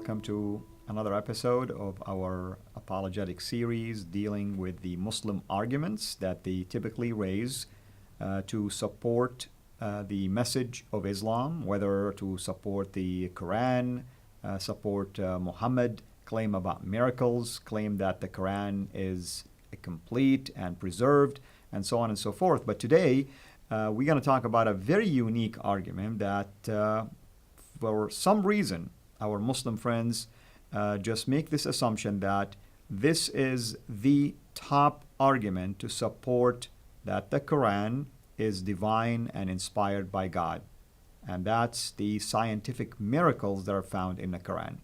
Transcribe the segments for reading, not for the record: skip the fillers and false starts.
welcome to another episode of our apologetic series dealing with the Muslim arguments that they typically raise to support the message of Islam, whether to support the Quran, support Muhammad, claim about miracles, claim that the Quran is complete and preserved, and so on and so forth. But today, we're going to talk about a very unique argument that for some reason, our Muslim friends just make this assumption that this is the top argument to support that the Quran is divine and inspired by God. And that's the scientific miracles that are found in the Quran.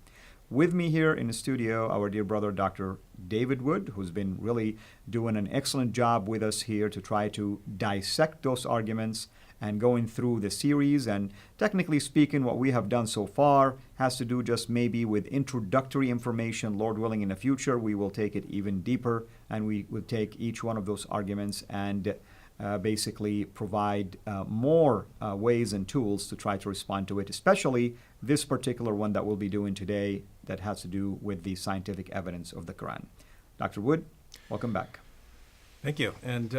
With me here in the studio, our dear brother, Dr. David Wood, who's been really doing an excellent job with us here to try to dissect those arguments and going through the series. And technically speaking, what we have done so far has to do just maybe with introductory information. Lord willing, in the future, we will take it even deeper, and we will take each one of those arguments and basically provide more ways and tools to try to respond to it, especially this particular one that we'll be doing today that has to do with the scientific evidence of the Quran. Dr. Wood, welcome back. Thank you. And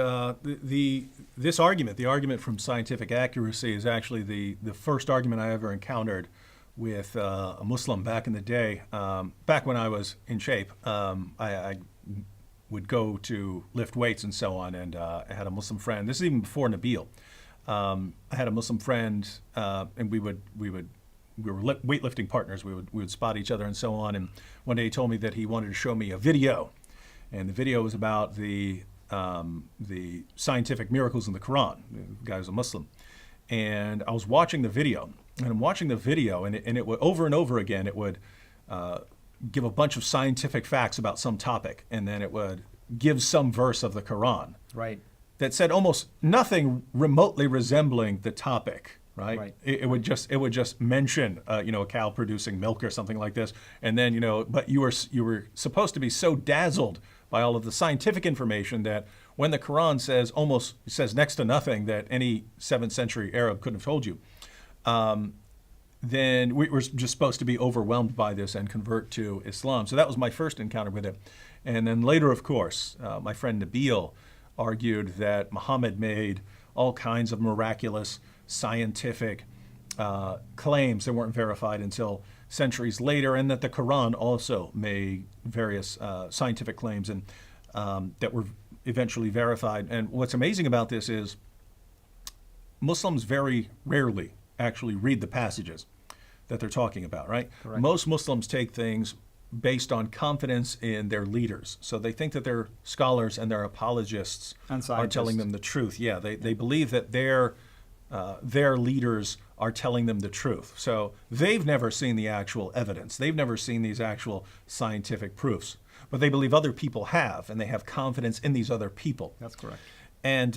this argument, the argument from scientific accuracy, is actually the first argument I ever encountered with a Muslim back in the day. Back when I was in shape, I would go to lift weights and so on, and I had a Muslim friend. This is even before Nabil. I had a Muslim friend, and we were weightlifting partners. We would spot each other and so on. And one day he told me that he wanted to show me a video, and the video was about the scientific miracles in the Quran. The guy was a Muslim, and I was watching the video, and it would over and over again. It would give a bunch of scientific facts about some topic, and then it would give some verse of the Quran, right, that said almost nothing remotely resembling the topic. Right. It would just mention a cow producing milk or something like this, and then but you were supposed to be so dazzled by all of the scientific information that when the Quran says next to nothing that any 7th century Arab couldn't have told you, then we were just supposed to be overwhelmed by this and convert to Islam. So that was my first encounter with it. And then later, of course, my friend Nabil argued that Muhammad made all kinds of miraculous scientific claims that weren't verified until centuries later, and that the Quran also made various scientific claims and that were eventually verified. And what's amazing about this is Muslims very rarely actually read the passages that they're talking about, right? Correct. Most Muslims take things based on confidence in their leaders. So they think that their scholars and their apologists are telling them the truth. Yeah, they believe that their leaders are telling them the truth. So they've never seen the actual evidence. They've never seen these actual scientific proofs. But they believe other people have, and they have confidence in these other people. That's correct. And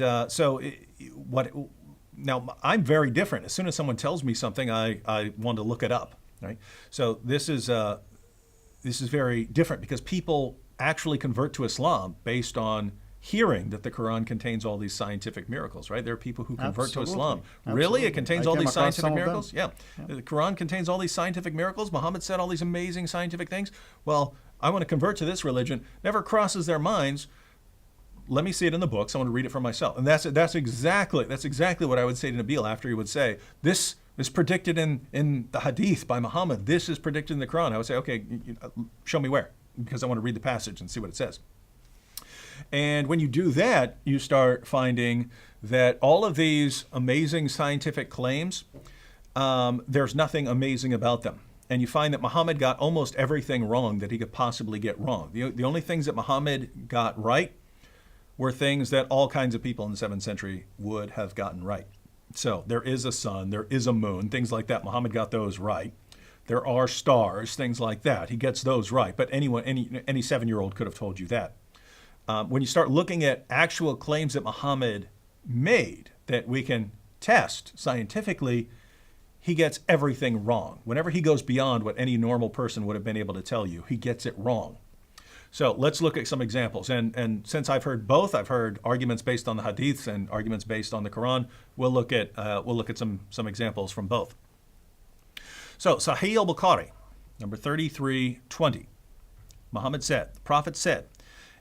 now I'm very different. As soon as someone tells me something, I want to look it up, right? So this is very different because people actually convert to Islam based on hearing that the Quran contains all these scientific miracles, right? There are people who convert to Islam. Really? It contains all these scientific miracles? Yeah. The Quran contains all these scientific miracles. Muhammad said all these amazing scientific things. Well, I want to convert to this religion. Never crosses their minds. Let me see it in the books. I want to read it for myself. And that's exactly what I would say to Nabil after he would say, this is predicted in the hadith by Muhammad. This is predicted in the Quran. I would say, okay, show me where, because I want to read the passage and see what it says. And when you do that, you start finding that all of these amazing scientific claims, there's nothing amazing about them. And you find that Muhammad got almost everything wrong that he could possibly get wrong. The only things that Muhammad got right were things that all kinds of people in the 7th century would have gotten right. So there is a sun, there is a moon, things like that. Muhammad got those right. There are stars, things like that. He gets those right. But any 7-year-old could have told you that. When you start looking at actual claims that Muhammad made that we can test scientifically, he gets everything wrong. Whenever he goes beyond what any normal person would have been able to tell you, he gets it wrong. So let's look at some examples. And since I've heard both, I've heard arguments based on the hadiths and arguments based on the Quran. We'll look at some examples from both. So Sahih al-Bukhari, Number 3320. Muhammad said, the Prophet said,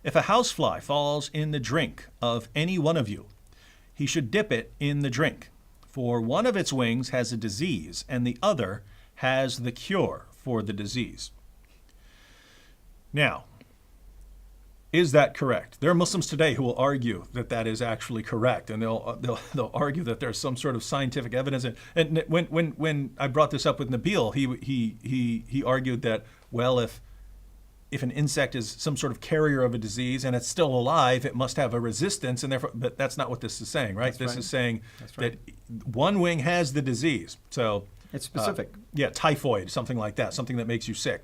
if a housefly falls in the drink of any one of you, he should dip it in the drink. For one of its wings has a disease, and the other has the cure for the disease. Now, is that correct? There are Muslims today who will argue that that is actually correct, and they'll argue that there's some sort of scientific evidence. And when I brought this up with Nabil, he argued that, well, if an insect is some sort of carrier of a disease and it's still alive, it must have a resistance, and therefore, but that's not what this is saying, right? This is saying that one wing has the disease. So it's specific. Typhoid, something like that, something that makes you sick.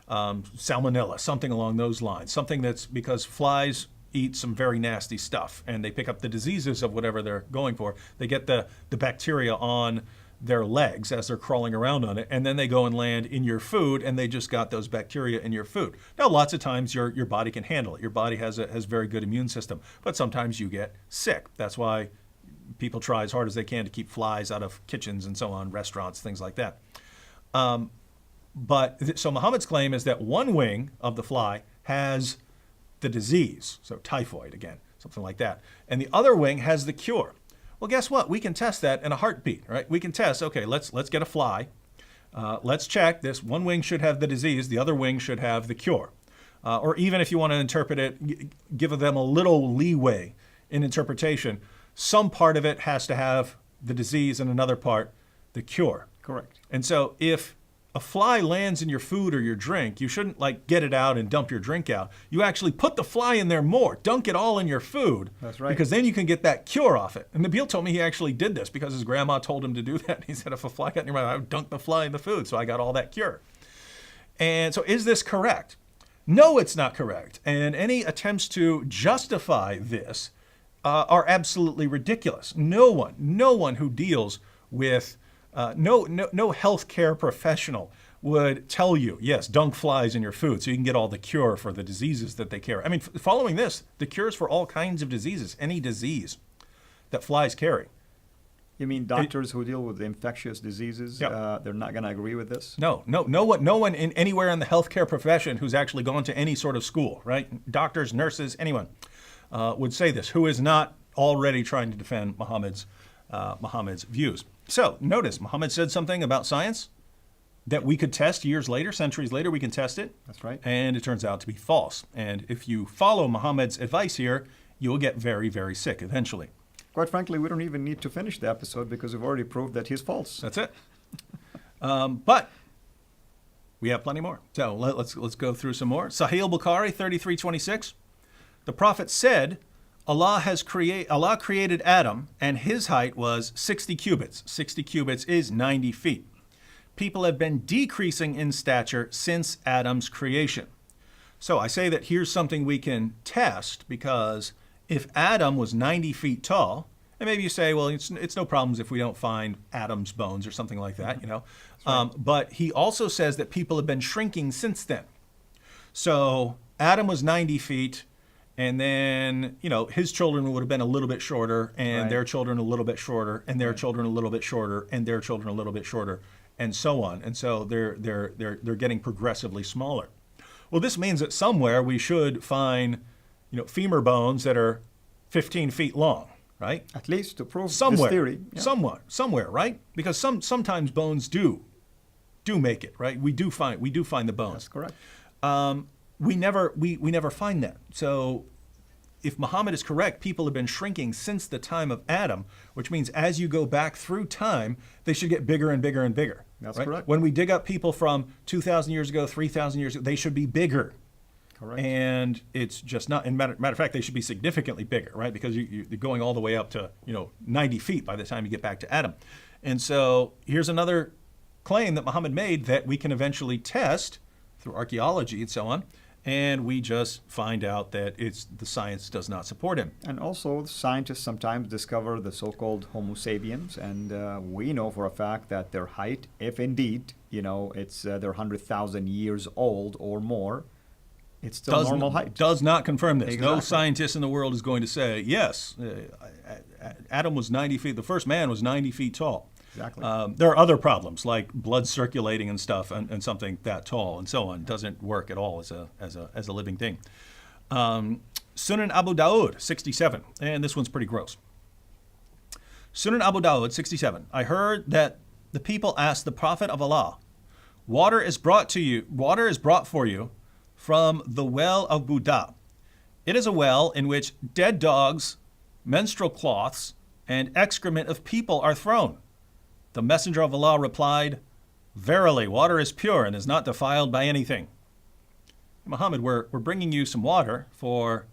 Salmonella, something along those lines, something that's because flies eat some very nasty stuff and they pick up the diseases of whatever they're going for. They get the bacteria on their legs as they're crawling around on it, and then they go and land in your food, and they just got those bacteria in your food. Now, lots of times your body can handle it. Your body has very good immune system, but sometimes you get sick. That's why people try as hard as they can to keep flies out of kitchens and so on, restaurants, things like that. So Muhammad's claim is that one wing of the fly has the disease, so typhoid again, something like that, and the other wing has the cure. Well, guess what? We can test that in a heartbeat, right? We can test, okay, let's get a fly. Let's check this. One wing should have the disease. The other wing should have the cure. Or even if you want to interpret it, give them a little leeway in interpretation. Some part of it has to have the disease and another part the cure. Correct. And so if a fly lands in your food or your drink, you shouldn't get it out and dump your drink out. You actually put the fly in there more, dunk it all in your food. That's right. Because then you can get that cure off it. And Nabil told me he actually did this because his grandma told him to do that. He said, if a fly got in your mouth, I would dunk the fly in the food. So I got all that cure. And so is this correct? No, it's not correct. And any attempts to justify this are absolutely ridiculous. No one who deals with no healthcare professional would tell you, yes, dunk flies in your food so you can get all the cure for the diseases that they carry. I mean, following this, the cures for all kinds of diseases, any disease that flies carry. You mean doctors who deal with infectious diseases, Yep. they're not going to agree with this? No one in anywhere in the healthcare profession who's actually gone to any sort of school, right? Doctors, nurses, anyone would say this, who is not already trying to defend Muhammad's views. So notice, Muhammad said something about science that we could test years later, centuries later, we can test it. That's right. And it turns out to be false. And if you follow Muhammad's advice here, you'll get very, very sick eventually. Quite frankly, we don't even need to finish the episode because we've already proved that he's false. That's it. But we have plenty more. So let's go through some more. Sahih al-Bukhari 33:26. The Prophet said, Allah created Adam, and his height was 60 cubits. 60 cubits is 90 feet. People have been decreasing in stature since Adam's creation. So I say that here's something we can test, because if Adam was 90 feet tall, and maybe you say, well, it's no problems if we don't find Adam's bones or something like that, you know. Right. But he also says that people have been shrinking since then. So Adam was 90 feet. And then, you know, his children would have been a little bit shorter, and their children a little bit shorter, and their children a little bit shorter, and their children a little bit shorter, and so on. And so they're getting progressively smaller. Well, this means that somewhere we should find, you know, femur bones that are 15 feet long, right? At least to prove somewhere, this theory. Yeah. Somewhere, right? Because sometimes bones do make it, right? We do find the bones. That's correct. We never find that. So if Muhammad is correct, people have been shrinking since the time of Adam, which means as you go back through time, they should get bigger and bigger and bigger. That's right? correct. When we dig up people from 2,000 years ago, 3,000 years ago, they should be bigger. Correct. And it's just not, and matter of fact, they should be significantly bigger, right? Because you're going all the way up to, 90 feet by the time you get back to Adam. And so here's another claim that Muhammad made that we can eventually test through archaeology and so on. And we just find out that the science does not support him. And also, scientists sometimes discover the so-called Homo sapiens, and we know for a fact that their height, if indeed, it's they're 100,000 years old or more, it's still normal height. Does not confirm this. Exactly. No scientist in the world is going to say, yes, Adam was 90 feet, the first man was 90 feet tall. Exactly. There are other problems like blood circulating and stuff, and something that tall and so on doesn't work at all as a living thing. Sunan Abu Dawud, 67, and this one's pretty gross. Sunan Abu Dawud, 67. I heard that the people asked the Prophet of Allah, water is brought for you from the well of Buddha. It is a well in which dead dogs, menstrual cloths, and excrement of people are thrown. The Messenger of Allah replied, verily, water is pure and is not defiled by anything. Muhammad, we're bringing you some water for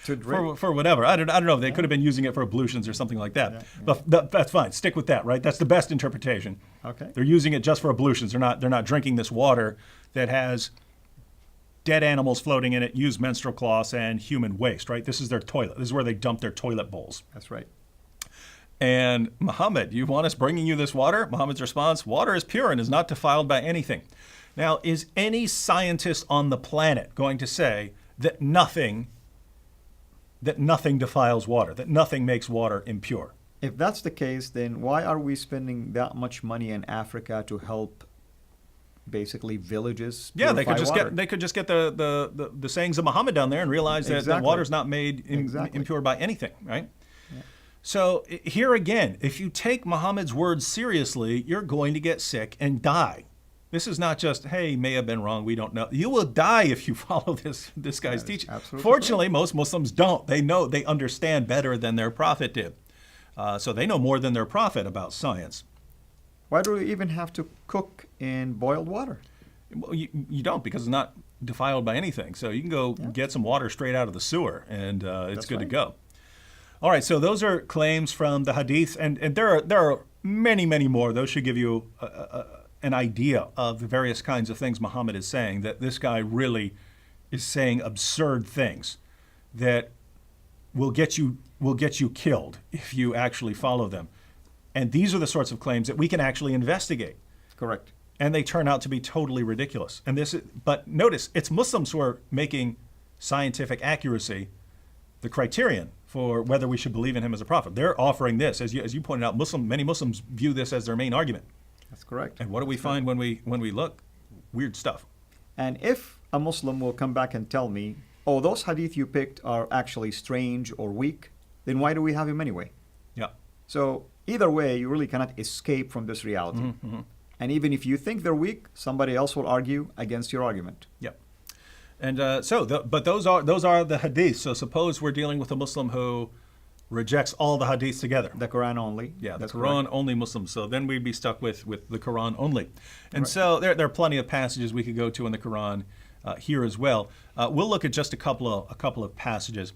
whatever. I don't know. They could have been using it for ablutions or something like that. But that's fine. Stick with that, right? That's the best interpretation. Okay. They're using it just for ablutions. They're not drinking this water that has dead animals floating in it, used menstrual cloths, and human waste, right? This is their toilet. This is where they dump their toilet bowls. That's right. And Muhammad, you want us bringing you this water? Muhammad's response, water is pure and is not defiled by anything. Now, is any scientist on the planet going to say that nothing defiles water, that nothing makes water impure? If that's the case, then why are we spending that much money in Africa to help basically villages Yeah, they could just get the sayings of Muhammad down there and realize that Exactly. water's not made impure by anything, right? Yeah. So here again, if you take Muhammad's words seriously, you're going to get sick and die. This is not just, hey, may have been wrong, we don't know. You will die if you follow this guy's teaching. Fortunately, most Muslims don't. They understand better than their prophet did. So they know more than their prophet about science. Why do we even have to cook in boiled water? Well, you don't, because it's not defiled by anything. So you can go get some water straight out of the sewer, and it's good to go. All right, so those are claims from the hadith, and there are many, many more. Those should give you an idea of the various kinds of things Muhammad is saying, that this guy really is saying absurd things that will get you killed if you actually follow them. And these are the sorts of claims that we can actually investigate. Correct. And they turn out to be totally ridiculous. But notice, it's Muslims who are making scientific accuracy the criterion for whether we should believe in him as a prophet. They're offering this, as you pointed out. Many Muslims view this as their main argument. That's correct. And what do we find when we look? Weird stuff. And if a Muslim will come back and tell me, oh, those hadith you picked are actually strange or weak, then why do we have him anyway? Yeah. So either way, you really cannot escape from this reality. Mm-hmm. And even if you think they're weak, somebody else will argue against your argument. Yeah. And but those are the hadiths. So suppose we're dealing with a Muslim who rejects all the hadiths together. The Quran only. Yeah, That's the Quran correct. only Muslims. So then we'd be stuck with the Quran only. And Right. so there are plenty of passages we could go to in the Quran here as well. We'll look at just a couple of passages.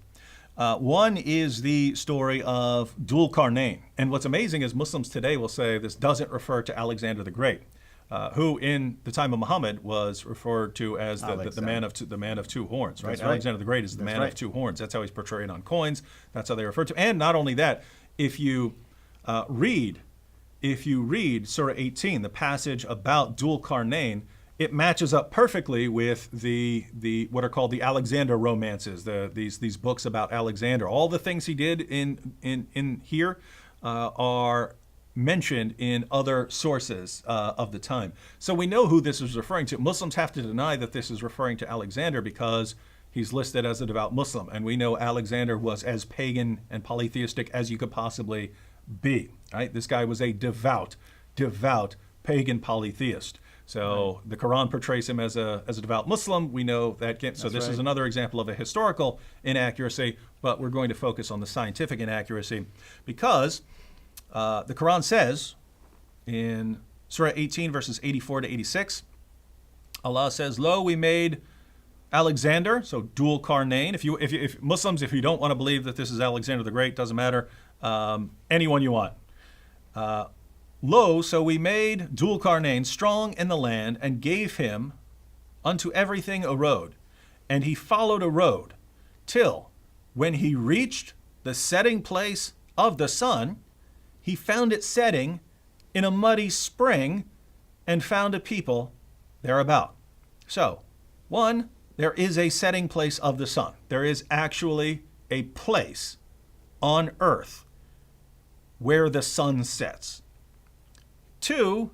One is the story of Dhul Qarnayn. And what's amazing is Muslims today will say this doesn't refer to Alexander the Great, who in the time of Muhammad was referred to as the man of two horns, right? That's right. Alexander the Great is the That's man right. of two horns. That's how he's portrayed on coins. That's how they refer to. And not only that, if you read Surah 18, the passage about Dhul Qarnayn, it matches up perfectly with the what are called the Alexander romances, these books about Alexander. All the things he did in here are mentioned in other sources of the time. So we know who this is referring to. Muslims have to deny that this is referring to Alexander because he's listed as a devout Muslim, and we know Alexander was as pagan and polytheistic as you could possibly be. Right? This guy was a devout pagan polytheist. So the Quran portrays him as a devout Muslim. We know that. So this is another example of a historical inaccuracy, but we're going to focus on the scientific inaccuracy because the Quran says in Surah 18, verses 84 to 86, Allah says, "Lo, we made Alexander," so Dhul Qarnayn. If Muslims, if you don't want to believe that this is Alexander the Great, doesn't matter, anyone you want. Lo, so we made Dhul Qarnayn strong in the land and gave him unto everything a road. And he followed a road till when he reached the setting place of the sun, he found it setting in a muddy spring and found a people thereabout. So, one, there is a setting place of the sun. There is actually a place on earth where the sun sets. 2,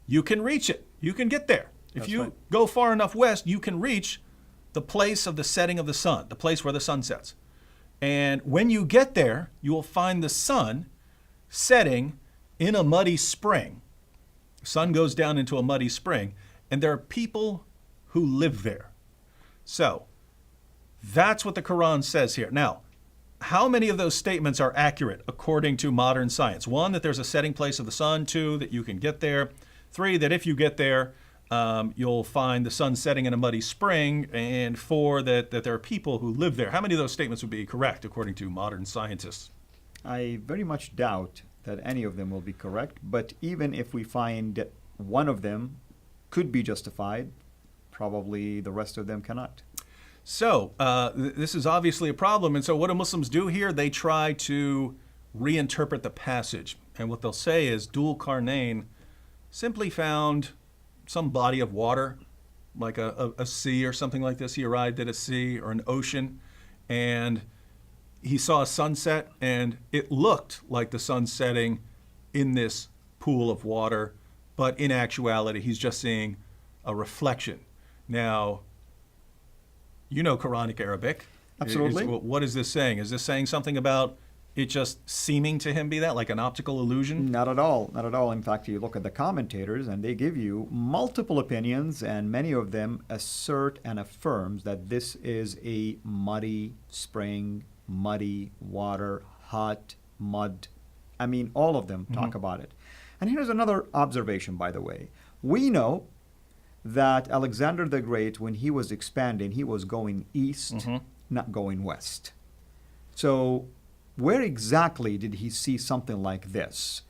you can reach it. You can get there. If That's you right. go far enough west, you can reach the place of the setting of the sun, the place where the sun sets. And when you get there, you will find the sun setting in a muddy spring. The sun goes down into a muddy spring, and there are people who live there. So that's what the Quran says here. Now, how many of those statements are accurate according to modern science? 1, that there's a setting place of the sun. 2, that you can get there. 3, that if you get there, you'll find the sun setting in a muddy spring. And 4, that there are people who live there. How many of those statements would be correct according to modern scientists? I very much doubt that any of them will be correct, but even if we find one of them could be justified, probably the rest of them cannot. So this is obviously a problem. And so what do Muslims do here? They try to reinterpret the passage. And what they'll say is Dhul Qarnayn simply found some body of water, like a sea or something like this. He arrived at a sea or an ocean, and he saw a sunset, and it looked like the sun setting in this pool of water, but in actuality, he's just seeing a reflection. Now, you know Quranic Arabic. Absolutely. What is this saying? Is this saying something about it just seeming to him be that, like an optical illusion? Not at all. Not at all. In fact, you look at the commentators and they give you multiple opinions, and many of them assert and affirms that this is a muddy spring, muddy water, hot mud. I mean, all of them talk about it. And here's another observation, by the way. We know that Alexander the Great, when he was expanding, he was going east, not going west. So where exactly did he see something like this?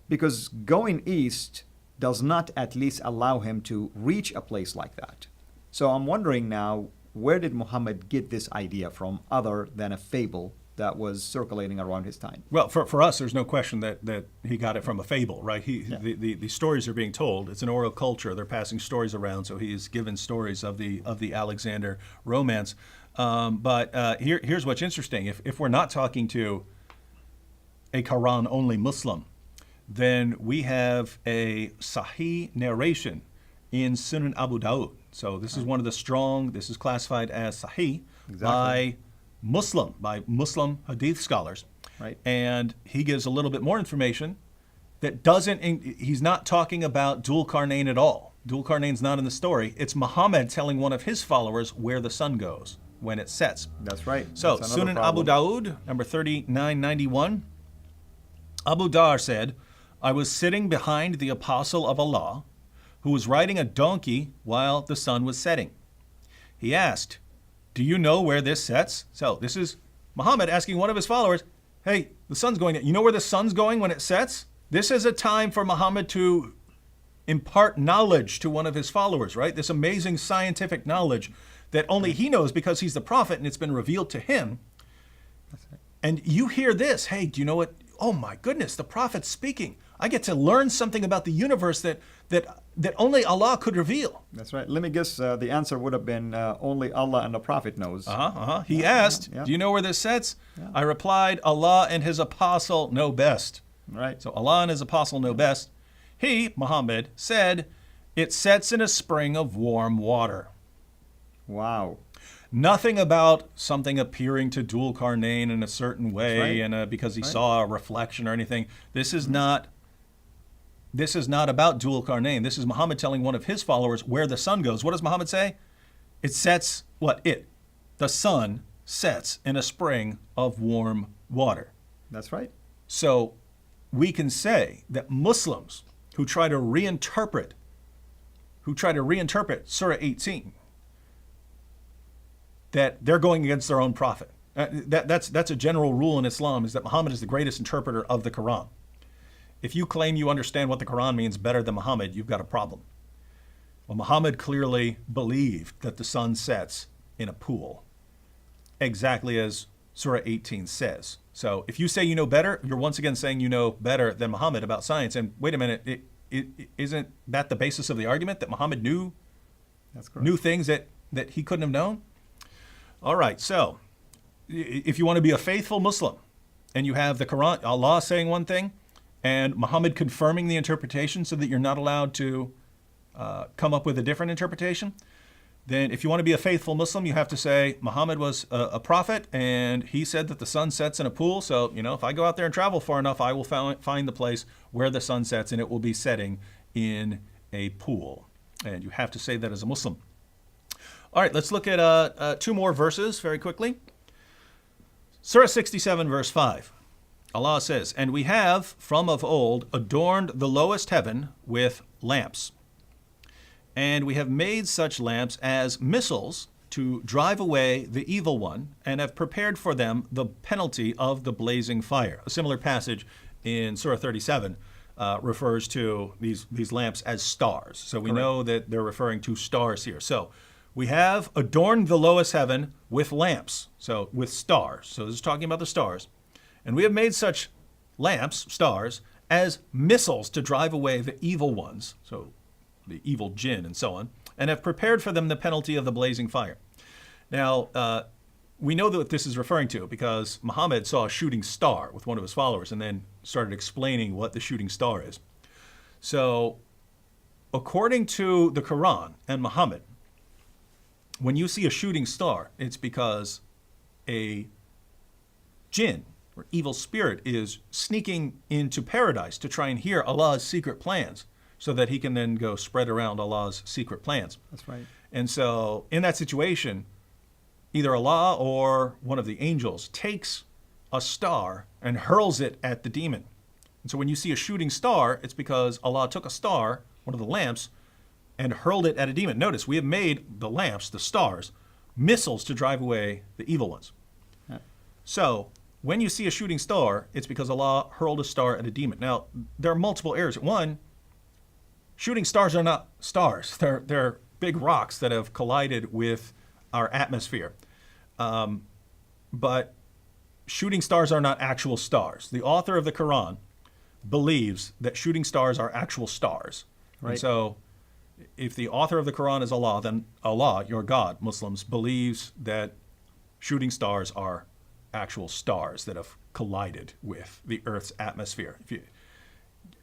Because going east does not at least allow him to reach a place like that. So I'm wondering now, where did Muhammad get this idea from other than a fable that was circulating around his time? Well, for us, there's no question that he got it from a fable, right? The stories are being told. It's an oral culture. They're passing stories around, so he's given stories of the Alexander romance. But here's what's interesting. If we're not talking to a Quran-only Muslim, then we have a Sahih narration in Sunan Abu Dawud. So this is one of the strong, this is classified as Sahih by Muslim Hadith scholars. Right. And he gives a little bit more information that doesn't, he's not talking about Dhul Qarnayn at all. Dhul Qarnayn's not in the story. It's Muhammad telling one of his followers where the sun goes when it sets. That's right. So That's another Sunan Abu problem. Dawud, number 3991, Abu Dar said, I was sitting behind the apostle of Allah, who was riding a donkey while the sun was setting. He asked, do you know where this sets? So this is Muhammad asking one of his followers, hey, the sun's going, you know where the sun's going when it sets? This is a time for Muhammad to impart knowledge to one of his followers, right? This amazing scientific knowledge that only he knows because he's the prophet and it's been revealed to him. That's right. And you hear this, hey, do you know what? Oh my goodness, the prophet's speaking. I get to learn something about the universe that only Allah could reveal. That's right. Let me guess, the answer would have been only Allah and the Prophet knows. He asked, do you know where this sets? I replied, Allah and his apostle know best. Right. So Allah and his apostle know best. He, Muhammad, said, it sets in a spring of warm water. Wow. Nothing about something appearing to Dhul Qarnayn in a certain way, right. and because he saw a reflection or anything. This is not about Dhul Qarnayn. This is Muhammad telling one of his followers where the sun goes. What does Muhammad say? It sets, the sun sets in a spring of warm water. That's right. So we can say that Muslims who try to reinterpret Surah 18, that they're going against their own prophet. That's a general rule in Islam, is that Muhammad is the greatest interpreter of the Quran. If you claim you understand what the Quran means better than Muhammad, you've got a problem. Well, Muhammad clearly believed that the sun sets in a pool, exactly as Surah 18 says. So if you say you know better, you're once again saying you know better than Muhammad about science. And wait a minute, isn't that the basis of the argument, that Muhammad knew things that he couldn't have known? All right, so if you want to be a faithful Muslim, and you have the Quran, Allah saying one thing, and Muhammad confirming the interpretation so that you're not allowed to come up with a different interpretation, then if you want to be a faithful Muslim, you have to say Muhammad was a prophet and he said that the sun sets in a pool. So, if I go out there and travel far enough, I will find the place where the sun sets and it will be setting in a pool. And you have to say that as a Muslim. All right, let's look at two more verses very quickly. Surah 67, verse 5. Allah says, "And we have from of old adorned the lowest heaven with lamps. And we have made such lamps as missiles to drive away the evil one, and have prepared for them the penalty of the blazing fire." A similar passage in Surah 37 refers to these lamps as stars. So we know that they're referring to stars here. So we have adorned the lowest heaven with lamps, so with stars. So this is talking about the stars. "And we have made such lamps, stars, as missiles to drive away the evil ones," so the evil jinn and so on, "and have prepared for them the penalty of the blazing fire." Now, we know that what this is referring to because Muhammad saw a shooting star with one of his followers and then started explaining what the shooting star is. So, according to the Quran and Muhammad, when you see a shooting star, it's because a jinn or evil spirit is sneaking into paradise to try and hear Allah's secret plans, so that he can then go spread around Allah's secret plans. That's right. And so in that situation, either Allah or one of the angels takes a star and hurls it at the demon. And so when you see a shooting star, it's because Allah took a star, one of the lamps, and hurled it at a demon. Notice, we have made the lamps, the stars, missiles to drive away the evil ones. Yeah. So when you see a shooting star, it's because Allah hurled a star at a demon. Now, there are multiple errors. One, shooting stars are not stars. They're big rocks that have collided with our atmosphere. But shooting stars are not actual stars. The author of the Quran believes that shooting stars are actual stars. Right. And so if the author of the Quran is Allah, then Allah, your God, Muslims, believes that shooting stars are actual stars that have collided with the Earth's atmosphere.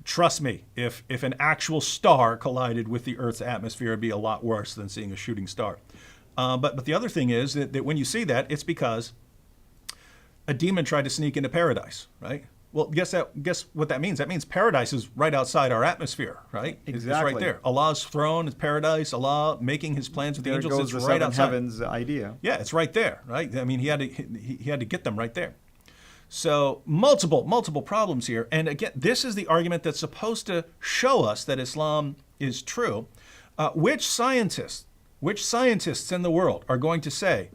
Trust me, if an actual star collided with the Earth's atmosphere, it'd be a lot worse than seeing a shooting star. But the other thing is that when you see that, it's because a demon tried to sneak into paradise, right? Well, guess what that means? That means paradise is right outside our atmosphere, right? Exactly. It's right there. Allah's throne is paradise. Allah making his plans with the angels. There It's goes the right seven outside. heavens idea. Yeah, it's right there, right? I mean, he had to get them right there. So multiple problems here. And again, this is the argument that's supposed to show us that Islam is true. Which scientists in the world are going to say,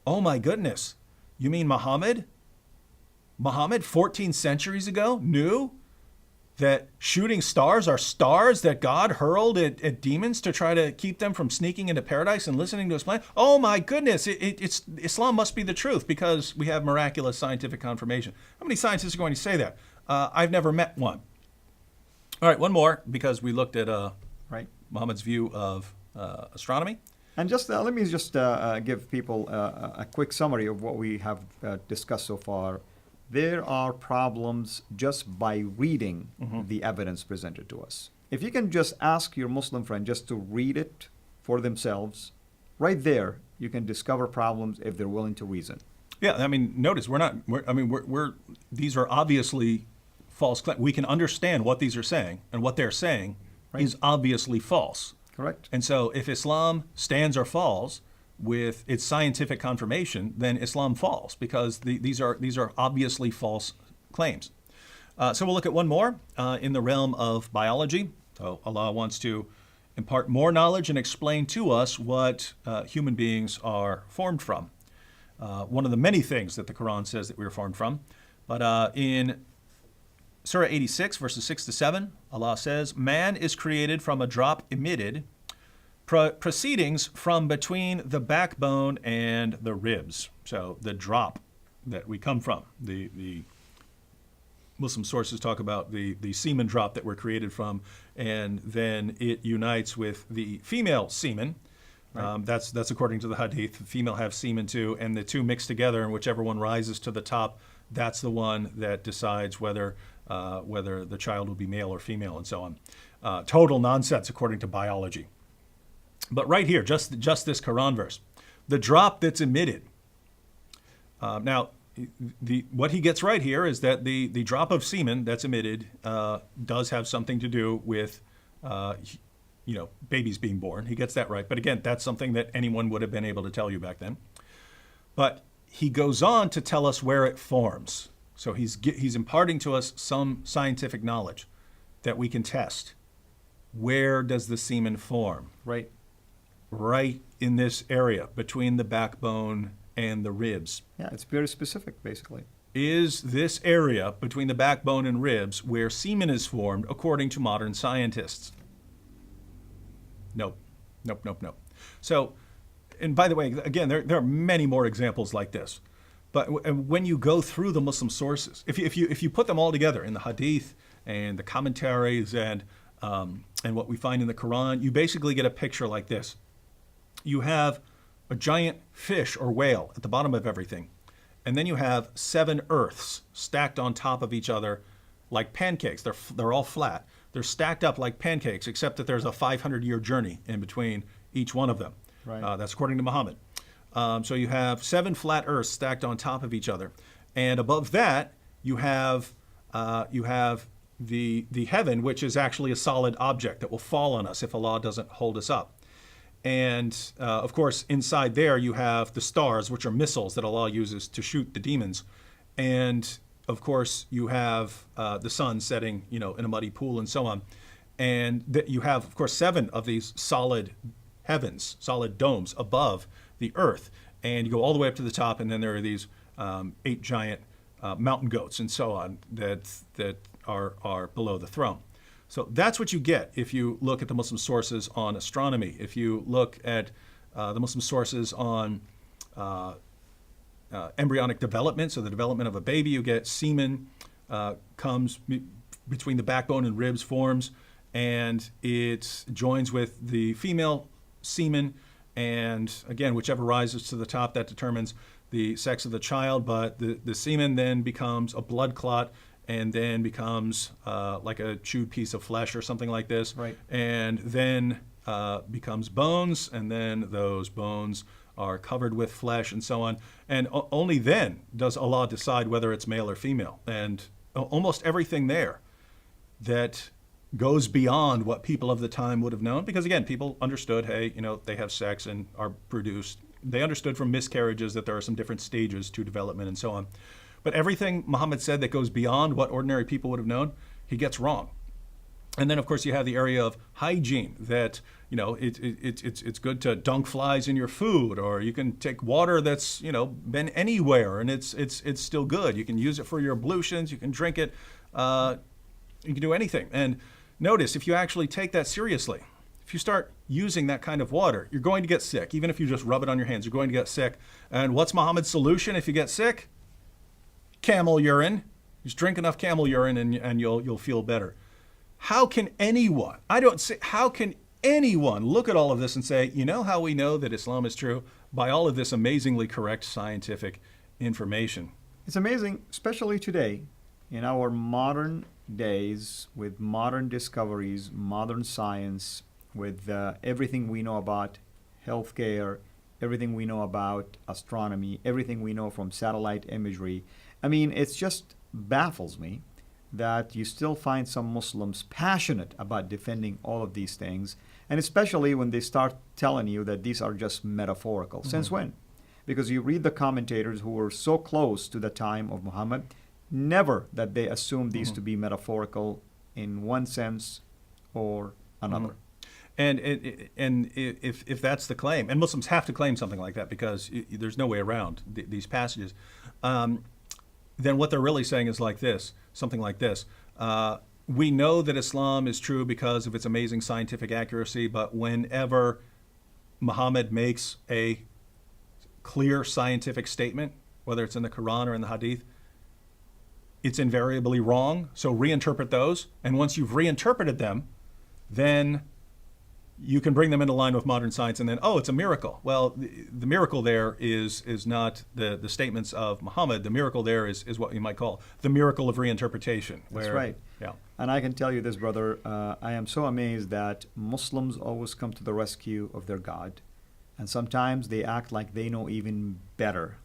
"Oh my goodness, you mean Muhammad? Muhammad 14 centuries ago knew that shooting stars are stars that God hurled at demons to try to keep them from sneaking into paradise and listening to his plan? Oh my goodness, it's Islam must be the truth because we have miraculous scientific confirmation." How many scientists are going to say that? I've never met one. All right, one more because we looked at Right. Muhammad's view of astronomy. And just let me just give people a quick summary of what we have discussed so far. There are problems just by reading the evidence presented to us. If you can just ask your Muslim friend just to read it for themselves, right there, you can discover problems if they're willing to reason. Yeah, I mean, notice these are obviously false claims. We can understand what these are saying, and what they're saying is obviously false. Correct. And so if Islam stands or falls with its scientific confirmation, then Islam falls because these are obviously false claims. So we'll look at one more in the realm of biology. So Allah wants to impart more knowledge and explain to us what human beings are formed from. One of the many things that the Quran says that we are formed from. But in Surah 86, verses 6 to 7, Allah says, "Man is created from a drop emitted, proceedings from between the backbone and the ribs." So the drop that we come from. The Muslim sources talk about the semen drop that we're created from, and then it unites with the female semen Right. That's according to the hadith. The female have semen too, and the two mix together, and whichever one rises to the top, that's the one that decides whether the child will be male or female, and so on. Total nonsense according to biology. But right here, just this Quran verse, the drop that's emitted. Now, what he gets right here is that the drop of semen that's emitted does have something to do with babies being born. He gets that right. But again, that's something that anyone would have been able to tell you back then. But he goes on to tell us where it forms. So he's imparting to us some scientific knowledge that we can test. Where does the semen form? Right. Right in this area between the backbone and the ribs. Yeah, it's very specific, basically. Is this area between the backbone and ribs where semen is formed according to modern scientists? Nope. So, and by the way, again, there are many more examples like this. But when you go through the Muslim sources, if you put them all together in the hadith and the commentaries and what we find in the Quran, you basically get a picture like this. You have a giant fish or whale at the bottom of everything. And then you have 7 earths stacked on top of each other like pancakes. They're all flat. They're stacked up like pancakes, except that there's a 500-year journey in between each one of them. Right. That's according to Muhammad. So you have 7 flat earths stacked on top of each other. And above that, you have the heaven, which is actually a solid object that will fall on us if Allah doesn't hold us up. And of course, inside there you have the stars, which are missiles that Allah uses to shoot the demons. And of course, you have the sun setting, in a muddy pool and so on. And you have, of course, 7 of these solid heavens, solid domes above the earth. And you go all the way up to the top, and then there are these 8 giant mountain goats and so on that are below the throne. So that's what you get if you look at the Muslim sources on astronomy. If you look at the Muslim sources on embryonic development, so the development of a baby, you get semen comes between the backbone and ribs, forms, and it joins with the female semen. And again, whichever rises to the top, that determines the sex of the child. But the semen then becomes a blood clot, and then becomes like a chewed piece of flesh or something like this. Right. And then becomes bones, and then those bones are covered with flesh and so on. And only then does Allah decide whether it's male or female. And almost everything there that goes beyond what people of the time would have known, because again, people understood, hey, they have sex and are produced. They understood from miscarriages that there are some different stages to development and so on. But everything Muhammad said that goes beyond what ordinary people would have known, he gets wrong. And then, of course, you have the area of hygiene, that it's good to dunk flies in your food, or you can take water that's been anywhere and it's still good. You can use it for your ablutions. You can drink it. You can do anything. And notice, if you actually take that seriously, if you start using that kind of water, you're going to get sick. Even if you just rub it on your hands, you're going to get sick. And what's Muhammad's solution if you get sick? Camel urine. Just drink enough camel urine and you'll feel better. How can anyone look at all of this and say, how we know that Islam is true? By all of this amazingly correct scientific information. It's amazing, especially today, in our modern days, with modern discoveries, modern science, with everything we know about healthcare, everything we know about astronomy, everything we know from satellite imagery. I mean, it just baffles me that you still find some Muslims passionate about defending all of these things, and especially when they start telling you that these are just metaphorical. Mm-hmm. Since when? Because you read the commentators who were so close to the time of Muhammad, never that they assumed these to be metaphorical in one sense or another. Mm-hmm. And if that's the claim, and Muslims have to claim something like that because there's no way around these passages, then what they're really saying is something like this. We know that Islam is true because of its amazing scientific accuracy, but whenever Muhammad makes a clear scientific statement, whether it's in the Quran or in the Hadith, it's invariably wrong. So reinterpret those. And once you've reinterpreted them, then you can bring them into line with modern science and then, oh, it's a miracle. Well, the miracle there is not the statements of Muhammad. The miracle there is what you might call the miracle of reinterpretation. That's right. Yeah. And I can tell you this, brother, I am so amazed that Muslims always come to the rescue of their God. And sometimes they act like they know even better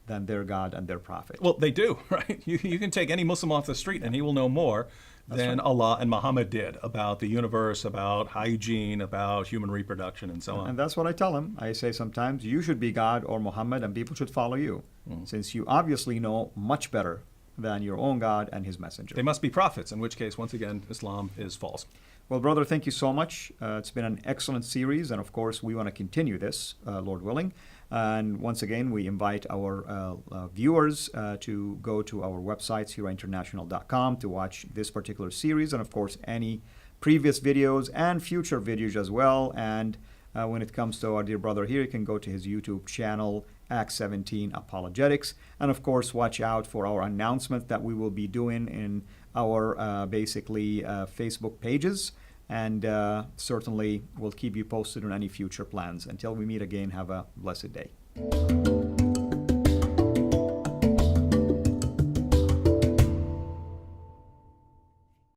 than their God and their prophet. Well, they do, right? You can take any Muslim off the street and he will know more than Allah and Muhammad did about the universe, about hygiene, about human reproduction, and so on. And that's what I tell them. I say sometimes you should be God or Muhammad and people should follow you, since you obviously know much better than your own God and his messenger. They must be prophets, in which case, once again, Islam is false. Well, brother, thank you so much. It's been an excellent series, and of course, we want to continue this, Lord willing. And once again, we invite our viewers to go to our website, sirainternational.com, to watch this particular series, and of course, any previous videos and future videos as well. And when it comes to our dear brother here, you can go to his YouTube channel, Act 17 Apologetics. And of course, watch out for our announcement that we will be doing in our Facebook pages. And certainly we'll keep you posted on any future plans. Until we meet again, have a blessed day.